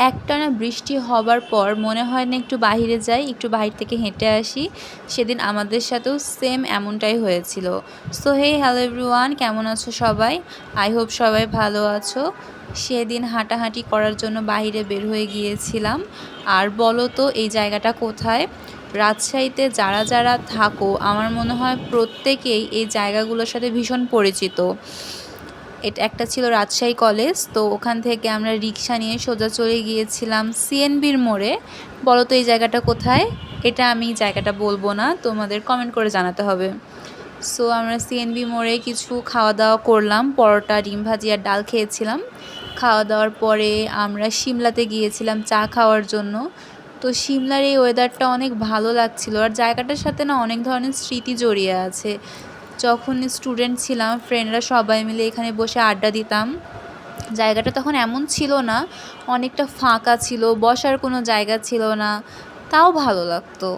একটানা বৃষ্টি হবার পর মনে হয় না একটু বাহিরে যাই, একটু বাহির থেকে হেঁটে আসি। সেদিন আমাদের সাথেও সেম এমনটাই হয়েছিল। সো হে হ্যালো এভরিওয়ান, কেমন আছো সবাই? আই হোপ সবাই ভালো আছো। সেদিন হাঁটাহাঁটি করার জন্য বাইরে বের হয়ে গিয়েছিলাম। আর বলো তো এই জায়গাটা কোথায়? রাজশাহীতে যারা যারা থাকো আমার মনে হয় প্রত্যেকেই এই জায়গাগুলোর সাথে ভীষণ পরিচিত। এটা একটা ছিল রাজশাহী কলেজ। তো ওখান থেকে আমরা রিক্সা নিয়ে সোজা চলে গিয়েছিলাম সিএনবির মোড়ে। বলো তো এই জায়গাটা কোথায়? এটা আমি জায়গাটা বলবো না, তোমাদের কমেন্ট করে জানাতে হবে। সো আমরা সিএনবি মোড়ে কিছু খাওয়া দাওয়া করলাম, পরোটা, ডিম ভাজি আর ডাল খেয়েছিলাম। খাওয়া দাওয়ার পরে আমরা সিমলাতে গিয়েছিলাম চা খাওয়ার জন্য। তো সিমলার এই ওয়েদারটা অনেক ভালো লাগছিল, আর জায়গাটার সাথে না অনেক ধরনের স্মৃতি জড়িয়ে আছে। যখন স্টুডেন্ট ছিলাম ফ্রেন্ডরা সবাই মিলে এখানে বসে আড্ডা দিতাম। জায়গাটা তখন এমন ছিল না, অনেকটা ফাঁকা ছিল, বসার কোনো জায়গা ছিল না, তাও ভালো লাগতো।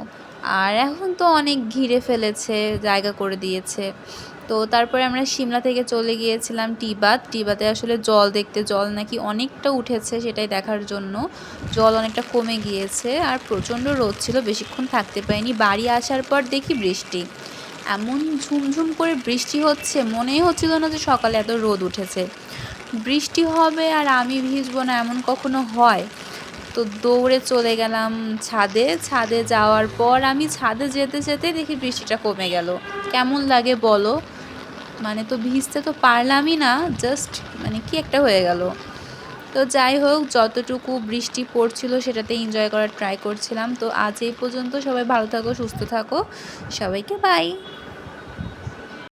আর এখন তো অনেক ঘিরে ফেলেছে, জায়গা করে দিয়েছে। তো তারপরে আমরা সিমলা থেকে চলে গিয়েছিলাম টিবাত। টিবাতে আসলে জল দেখতে, জল নাকি অনেকটা উঠেছে সেটাই দেখার জন্য। জল অনেকটা কমে গিয়েছে আর প্রচণ্ড রোদ ছিল, বেশিক্ষণ থাকতে পারিনি। বাড়ি আসার পর দেখি বৃষ্টি, এমন ঝুমঝুম করে বৃষ্টি হচ্ছে, মনেই হচ্ছিল না যে সকালে এত রোদ উঠেছে। বৃষ্টি হবে আর আমি ভিজবো না, এমন কখনো হয়? তো দৌড়ে চলে গেলাম ছাদে। ছাদে যাওয়ার পর আমি ছাদে যেতে যেতে দেখি বৃষ্টিটা কমে গেল। কেমন লাগে বলো? মানে তো ভিজতে তো পারলামই না, জাস্ট মানে কি একটা হয়ে গেল। তো যাই হোক, যতটুকু বৃষ্টি পড়ছিল সেটাতে এনজয় করার ট্রাই করছিলাম। তো আজ এই পর্যন্ত, সবাই ভালো থাকো, সুস্থ থাকো, সবাইকে বাই।